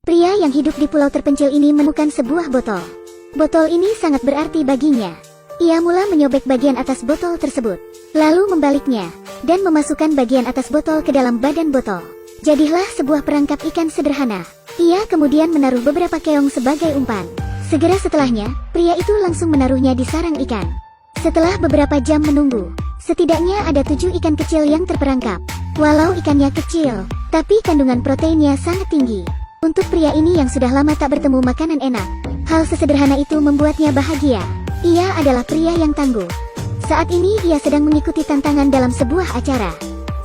Pria yang hidup di pulau terpencil ini menemukan sebuah botol. Botol ini sangat berarti baginya. Ia mula menyobek bagian atas botol tersebut, lalu membaliknya, dan memasukkan bagian atas botol ke dalam badan botol. Jadilah sebuah perangkap ikan sederhana. Ia kemudian menaruh beberapa keong sebagai umpan. Segera setelahnya, pria itu langsung menaruhnya di sarang ikan. Setelah beberapa jam menunggu, setidaknya ada 7 ikan kecil yang terperangkap. Walau ikannya kecil, tapi kandungan proteinnya sangat tinggi. Untuk pria ini yang sudah lama tak bertemu makanan enak, hal sesederhana itu membuatnya bahagia. Ia adalah pria yang tangguh. Saat ini ia sedang mengikuti tantangan dalam sebuah acara.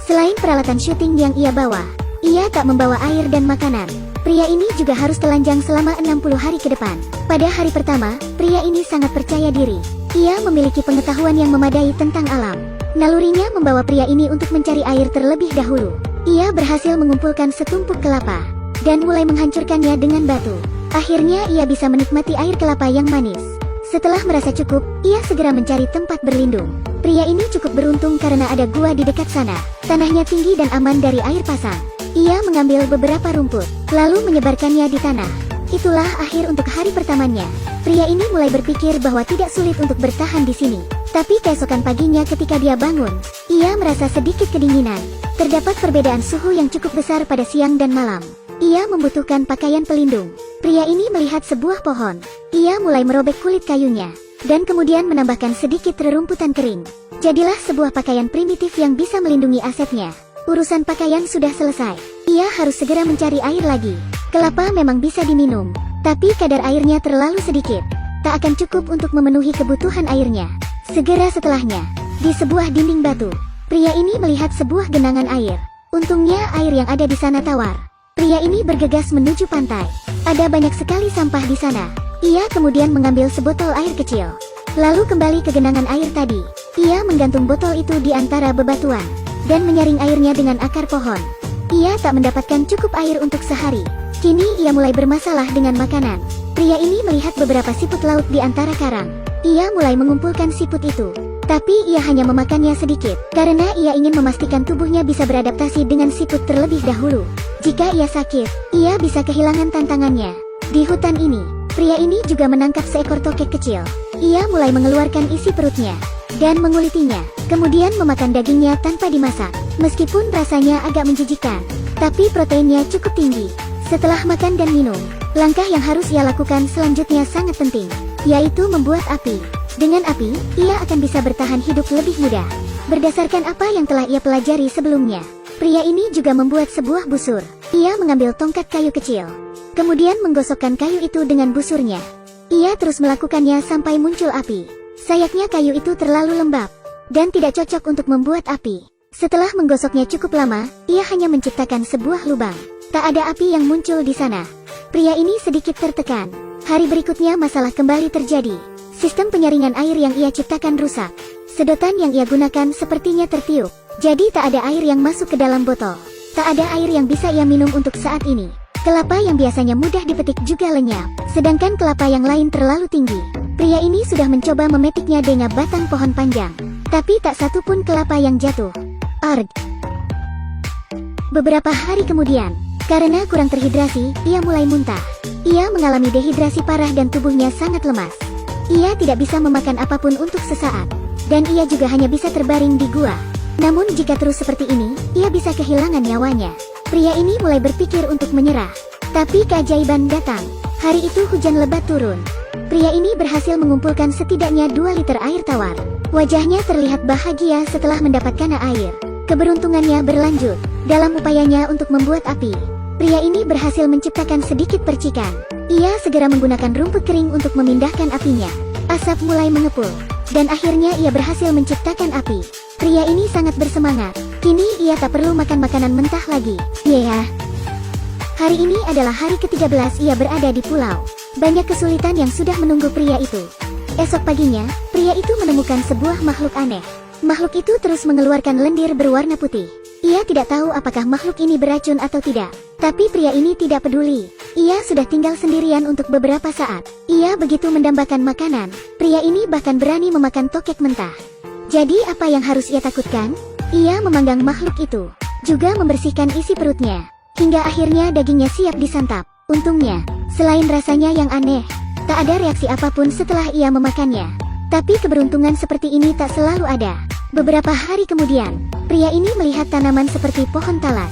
Selain peralatan syuting yang ia bawa, ia tak membawa air dan makanan. Pria ini juga harus telanjang selama 60 hari ke depan. Pada hari pertama, pria ini sangat percaya diri. Ia memiliki pengetahuan yang memadai tentang alam. Nalurinya membawa pria ini untuk mencari air terlebih dahulu. Ia berhasil mengumpulkan setumpuk kelapa dan mulai menghancurkannya dengan batu. Akhirnya ia bisa menikmati air kelapa yang manis. Setelah merasa cukup, ia segera mencari tempat berlindung. Pria ini cukup beruntung karena ada gua di dekat sana. Tanahnya tinggi dan aman dari air pasang. Ia mengambil beberapa rumput, lalu menyebarkannya di tanah. Itulah akhir untuk hari pertamanya. Pria ini mulai berpikir bahwa tidak sulit untuk bertahan di sini. Tapi keesokan paginya ketika dia bangun, ia merasa sedikit kedinginan. Terdapat perbedaan suhu yang cukup besar pada siang dan malam. Ia membutuhkan pakaian pelindung. Pria ini melihat sebuah pohon. Ia mulai merobek kulit kayunya, dan kemudian menambahkan sedikit rerumputan kering. Jadilah sebuah pakaian primitif yang bisa melindungi asetnya. Urusan pakaian sudah selesai. Ia harus segera mencari air lagi. Kelapa memang bisa diminum, tapi kadar airnya terlalu sedikit. Tak akan cukup untuk memenuhi kebutuhan airnya. Segera setelahnya, di sebuah dinding batu, pria ini melihat sebuah genangan air. Untungnya air yang ada di sana tawar. Pria ini bergegas menuju pantai. Ada banyak sekali sampah di sana. Ia kemudian mengambil sebotol air kecil, lalu kembali ke genangan air tadi. Ia menggantung botol itu di antara bebatuan dan menyaring airnya dengan akar pohon. Ia tak mendapatkan cukup air untuk sehari. Kini ia mulai bermasalah dengan makanan. Pria ini melihat beberapa siput laut di antara karang. Ia mulai mengumpulkan siput itu, tapi ia hanya memakannya sedikit, karena ia ingin memastikan tubuhnya bisa beradaptasi dengan siput terlebih dahulu. Jika ia sakit, ia bisa kehilangan tantangannya. Di hutan ini, pria ini juga menangkap seekor tokek kecil. Ia mulai mengeluarkan isi perutnya dan mengulitinya, kemudian memakan dagingnya tanpa dimasak. Meskipun rasanya agak menjijikkan, tapi proteinnya cukup tinggi. Setelah makan dan minum, langkah yang harus ia lakukan selanjutnya sangat penting, yaitu membuat api. Dengan api, ia akan bisa bertahan hidup lebih mudah. Berdasarkan apa yang telah ia pelajari sebelumnya, pria ini juga membuat sebuah busur. Ia mengambil tongkat kayu kecil, kemudian menggosokkan kayu itu dengan busurnya. Ia terus melakukannya sampai muncul api. Sayapnya kayu itu terlalu lembab dan tidak cocok untuk membuat api. Setelah menggosoknya cukup lama, ia hanya menciptakan sebuah lubang. Tak ada api yang muncul di sana. Pria ini sedikit tertekan. Hari berikutnya masalah kembali terjadi. Sistem penyaringan air yang ia ciptakan rusak. Sedotan yang ia gunakan sepertinya tertiup. Jadi tak ada air yang masuk ke dalam botol. Tak ada air yang bisa ia minum untuk saat ini. Kelapa yang biasanya mudah dipetik juga lenyap, sedangkan kelapa yang lain terlalu tinggi. Pria ini sudah mencoba memetiknya dengan batang pohon panjang, tapi tak satu pun kelapa yang jatuh. Arg. Beberapa hari kemudian, karena kurang terhidrasi, ia mulai muntah. Ia mengalami dehidrasi parah dan tubuhnya sangat lemas. Ia tidak bisa memakan apapun untuk sesaat, dan ia juga hanya bisa terbaring di gua. Namun jika terus seperti ini, ia bisa kehilangan nyawanya. Pria ini mulai berpikir untuk menyerah. Tapi keajaiban datang. Hari itu hujan lebat turun. Pria ini berhasil mengumpulkan setidaknya 2 liter air tawar. Wajahnya terlihat bahagia setelah mendapatkan air. Keberuntungannya berlanjut dalam upayanya untuk membuat api. Pria ini berhasil menciptakan sedikit percikan. Ia segera menggunakan rumput kering untuk memindahkan apinya. Asap mulai mengepul, dan akhirnya ia berhasil menciptakan api. Pria ini sangat bersemangat. Kini ia tak perlu makan makanan mentah lagi. Yeah. Hari ini adalah hari ke-13 ia berada di pulau. Banyak kesulitan yang sudah menunggu pria itu. Esok paginya, pria itu menemukan sebuah makhluk aneh. Makhluk itu terus mengeluarkan lendir berwarna putih. Ia tidak tahu apakah makhluk ini beracun atau tidak. Tapi pria ini tidak peduli. Ia sudah tinggal sendirian untuk beberapa saat. Ia begitu mendambakan makanan. Pria ini bahkan berani memakan tokek mentah. Jadi apa yang harus ia takutkan? Ia memanggang makhluk itu, juga membersihkan isi perutnya, hingga akhirnya dagingnya siap disantap. Untungnya, selain rasanya yang aneh, tak ada reaksi apapun setelah ia memakannya. Tapi keberuntungan seperti ini tak selalu ada. Beberapa hari kemudian, pria ini melihat tanaman seperti pohon talas.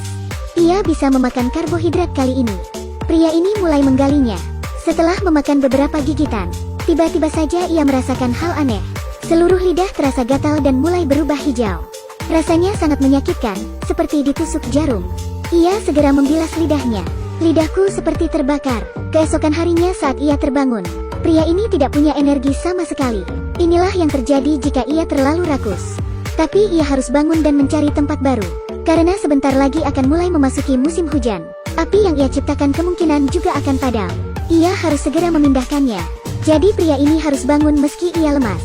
Ia bisa memakan karbohidrat kali ini. Pria ini mulai menggalinya. Setelah memakan beberapa gigitan, tiba-tiba saja ia merasakan hal aneh. Seluruh lidah terasa gatal dan mulai berubah hijau. Rasanya sangat menyakitkan, seperti ditusuk jarum. Ia segera membilas lidahnya. Lidahku seperti terbakar. Keesokan harinya saat ia terbangun, pria ini tidak punya energi sama sekali. Inilah yang terjadi jika ia terlalu rakus. Tapi ia harus bangun dan mencari tempat baru. Karena sebentar lagi akan mulai memasuki musim hujan. Api yang ia ciptakan kemungkinan juga akan padam. Ia harus segera memindahkannya. Jadi pria ini harus bangun meski ia lemas.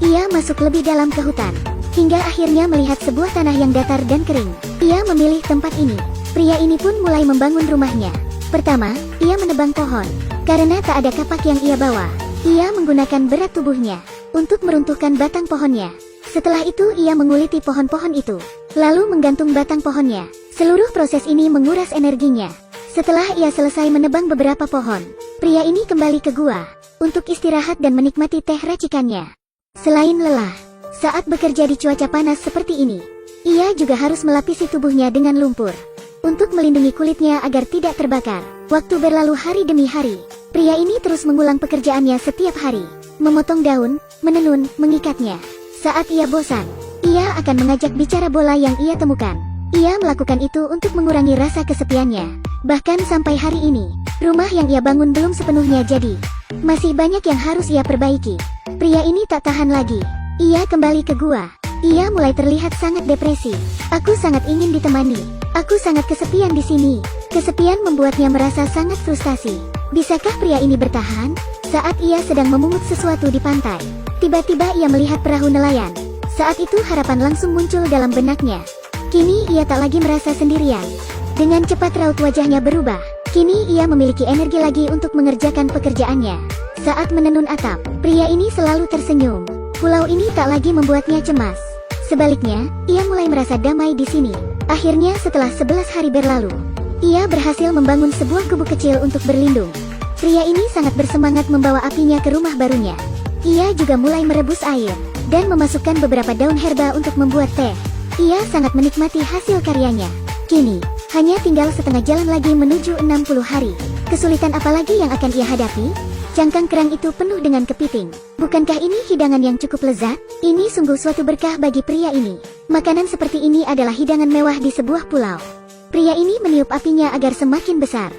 Ia masuk lebih dalam ke hutan. Hingga akhirnya melihat sebuah tanah yang datar dan kering. Ia memilih tempat ini. Pria ini pun mulai membangun rumahnya. Pertama, ia menebang pohon. Karena tak ada kapak yang ia bawa, ia menggunakan berat tubuhnya untuk meruntuhkan batang pohonnya. Setelah itu ia menguliti pohon-pohon itu, lalu menggantung batang pohonnya. Seluruh proses ini menguras energinya. Setelah ia selesai menebang beberapa pohon, pria ini kembali ke gua untuk istirahat dan menikmati teh racikannya. Selain lelah, saat bekerja di cuaca panas seperti ini, ia juga harus melapisi tubuhnya dengan lumpur untuk melindungi kulitnya agar tidak terbakar. Waktu berlalu hari demi hari, pria ini terus mengulang pekerjaannya setiap hari, memotong daun, menenun, mengikatnya. Saat ia bosan, ia akan mengajak bicara bola yang ia temukan. Ia melakukan itu untuk mengurangi rasa kesepiannya. Bahkan sampai hari ini, rumah yang ia bangun belum sepenuhnya jadi. Masih banyak yang harus ia perbaiki. Pria ini tak tahan lagi. Ia kembali ke gua. Ia mulai terlihat sangat depresi. Aku sangat ingin ditemani. Aku sangat kesepian di sini. Kesepian membuatnya merasa sangat frustasi. Bisakah pria ini bertahan? Saat ia sedang memungut sesuatu di pantai, tiba-tiba ia melihat perahu nelayan. Saat itu harapan langsung muncul dalam benaknya. Kini ia tak lagi merasa sendirian. Dengan cepat raut wajahnya berubah. Kini ia memiliki energi lagi untuk mengerjakan pekerjaannya. Saat menenun atap, pria ini selalu tersenyum. Pulau ini tak lagi membuatnya cemas. Sebaliknya, ia mulai merasa damai di sini. Akhirnya setelah 11 hari berlalu, ia berhasil membangun sebuah gubuk kecil untuk berlindung. Pria ini sangat bersemangat membawa apinya ke rumah barunya. Ia juga mulai merebus air dan memasukkan beberapa daun herba untuk membuat teh. Ia sangat menikmati hasil karyanya. Kini, hanya tinggal setengah jalan lagi menuju 60 hari. Kesulitan apa lagi yang akan ia hadapi? Cangkang kerang itu penuh dengan kepiting. Bukankah ini hidangan yang cukup lezat? Ini sungguh suatu berkah bagi pria ini. Makanan seperti ini adalah hidangan mewah di sebuah pulau. Pria ini meniup apinya agar semakin besar,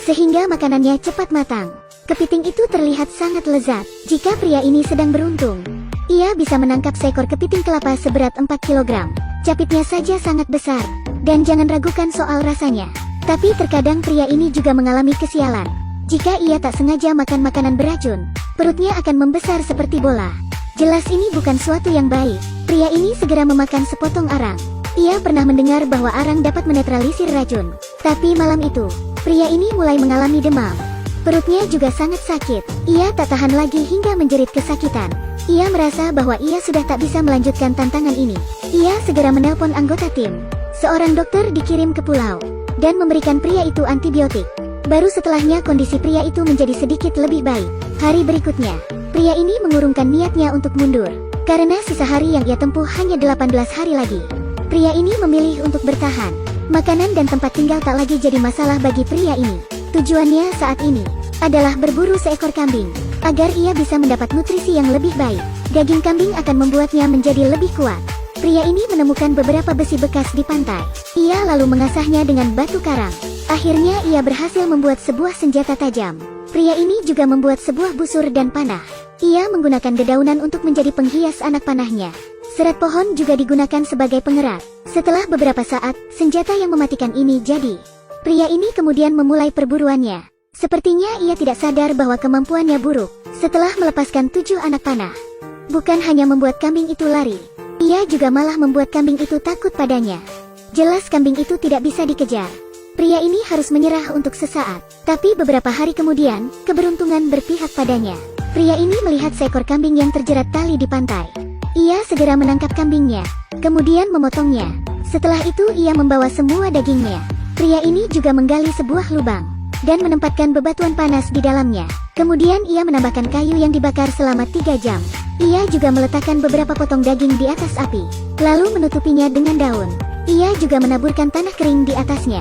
sehingga makanannya cepat matang. Kepiting itu terlihat sangat lezat. Jika pria ini sedang beruntung, ia bisa menangkap seekor kepiting kelapa seberat 4 kg. Capitnya saja sangat besar, dan jangan ragukan soal rasanya. Tapi terkadang pria ini juga mengalami kesialan. Jika ia tak sengaja makan makanan beracun, perutnya akan membesar seperti bola. Jelas ini bukan suatu yang baik. Pria ini segera memakan sepotong arang. Ia pernah mendengar bahwa arang dapat menetralisir racun. Tapi malam itu, pria ini mulai mengalami demam. Perutnya juga sangat sakit. Ia tak tahan lagi hingga menjerit kesakitan. Ia merasa bahwa ia sudah tak bisa melanjutkan tantangan ini. Ia segera menelpon anggota tim. Seorang dokter dikirim ke pulau dan memberikan pria itu antibiotik. Baru setelahnya kondisi pria itu menjadi sedikit lebih baik. Hari berikutnya, pria ini mengurungkan niatnya untuk mundur. Karena sisa hari yang ia tempuh hanya 18 hari lagi. Pria ini memilih untuk bertahan. Makanan dan tempat tinggal tak lagi jadi masalah bagi pria ini. Tujuannya saat ini adalah berburu seekor kambing, agar ia bisa mendapat nutrisi yang lebih baik. Daging kambing akan membuatnya menjadi lebih kuat. Pria ini menemukan beberapa besi bekas di pantai. Ia lalu mengasahnya dengan batu karang. Akhirnya ia berhasil membuat sebuah senjata tajam. Pria ini juga membuat sebuah busur dan panah. Ia menggunakan dedaunan untuk menjadi penghias anak panahnya. Serat pohon juga digunakan sebagai pengerat. Setelah beberapa saat, senjata yang mematikan ini jadi. Pria ini kemudian memulai perburuannya. Sepertinya ia tidak sadar bahwa kemampuannya buruk. Setelah melepaskan 7 anak panah, bukan hanya membuat kambing itu lari, ia juga malah membuat kambing itu takut padanya. Jelas kambing itu tidak bisa dikejar. Pria ini harus menyerah untuk sesaat. Tapi beberapa hari kemudian, keberuntungan berpihak padanya. Pria ini melihat seekor kambing yang terjerat tali di pantai. Ia segera menangkap kambingnya, kemudian memotongnya. Setelah itu ia membawa semua dagingnya. Pria ini juga menggali sebuah lubang dan menempatkan bebatuan panas di dalamnya. Kemudian ia menambahkan kayu yang dibakar selama 3 jam. Ia juga meletakkan beberapa potong daging di atas api, lalu menutupinya dengan daun. Ia juga menaburkan tanah kering di atasnya.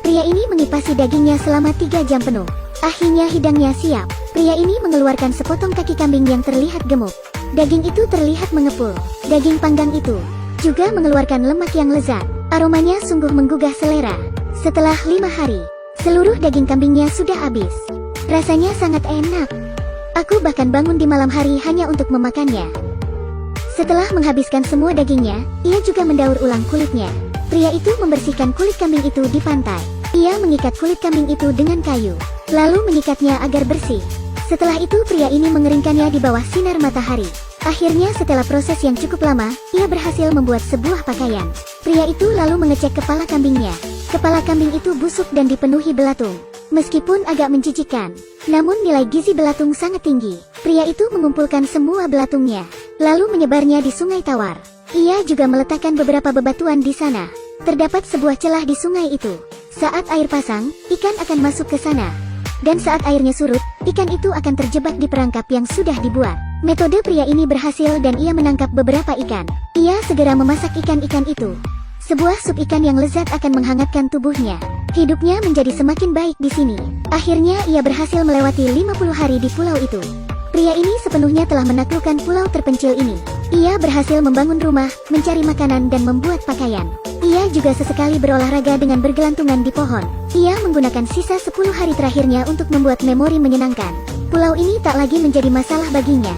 Pria ini mengipasi dagingnya selama 3 jam penuh. Akhirnya hidangnya siap. Pria ini mengeluarkan sepotong kaki kambing yang terlihat gemuk. Daging itu terlihat mengepul. Daging panggang itu juga mengeluarkan lemak yang lezat. Aromanya sungguh menggugah selera. Setelah 5 hari, seluruh daging kambingnya sudah habis. Rasanya sangat enak. Aku bahkan bangun di malam hari hanya untuk memakannya. Setelah menghabiskan semua dagingnya, ia juga mendaur ulang kulitnya. Pria itu membersihkan kulit kambing itu di pantai. Ia mengikat kulit kambing itu dengan kayu, lalu mengikatnya agar bersih. Setelah itu pria ini mengeringkannya di bawah sinar matahari. Akhirnya setelah proses yang cukup lama, ia berhasil membuat sebuah pakaian. Pria itu lalu mengecek kepala kambingnya. Kepala kambing itu busuk dan dipenuhi belatung. Meskipun agak menjijikkan, namun nilai gizi belatung sangat tinggi. Pria itu mengumpulkan semua belatungnya, lalu menyebarnya di Sungai Tawar. Ia juga meletakkan beberapa bebatuan di sana. Terdapat sebuah celah di sungai itu. Saat air pasang, ikan akan masuk ke sana. Dan saat airnya surut, ikan itu akan terjebak di perangkap yang sudah dibuat. Metode pria ini berhasil dan ia menangkap beberapa ikan. Ia segera memasak ikan-ikan itu. Sebuah sup ikan yang lezat akan menghangatkan tubuhnya. Hidupnya menjadi semakin baik di sini. Akhirnya ia berhasil melewati 50 hari di pulau itu. Pria ini sepenuhnya telah menaklukkan pulau terpencil ini. Ia berhasil membangun rumah, mencari makanan dan membuat pakaian. Ia juga sesekali berolahraga dengan bergelantungan di pohon. Ia menggunakan sisa 10 hari terakhirnya untuk membuat memori menyenangkan. Pulau ini tak lagi menjadi masalah baginya.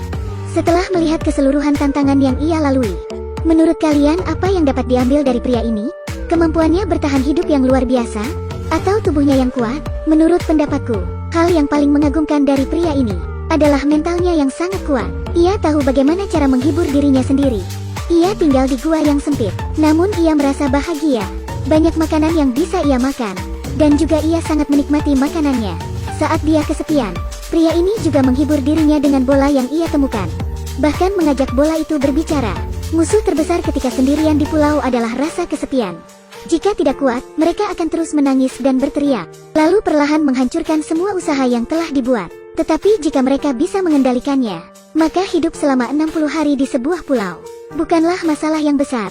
Setelah melihat keseluruhan tantangan yang ia lalui, menurut kalian apa yang dapat diambil dari pria ini? Kemampuannya bertahan hidup yang luar biasa? Atau tubuhnya yang kuat? Menurut pendapatku, hal yang paling mengagumkan dari pria ini adalah mentalnya yang sangat kuat. Ia tahu bagaimana cara menghibur dirinya sendiri. Ia tinggal di gua yang sempit, namun ia merasa bahagia. Banyak makanan yang bisa ia makan, dan juga ia sangat menikmati makanannya. Saat dia kesepian, pria ini juga menghibur dirinya dengan bola yang ia temukan. Bahkan mengajak bola itu berbicara. Musuh terbesar ketika sendirian di pulau adalah rasa kesepian. Jika tidak kuat, mereka akan terus menangis dan berteriak, lalu perlahan menghancurkan semua usaha yang telah dibuat. Tetapi jika mereka bisa mengendalikannya, maka hidup selama 60 hari di sebuah pulau bukanlah masalah yang besar.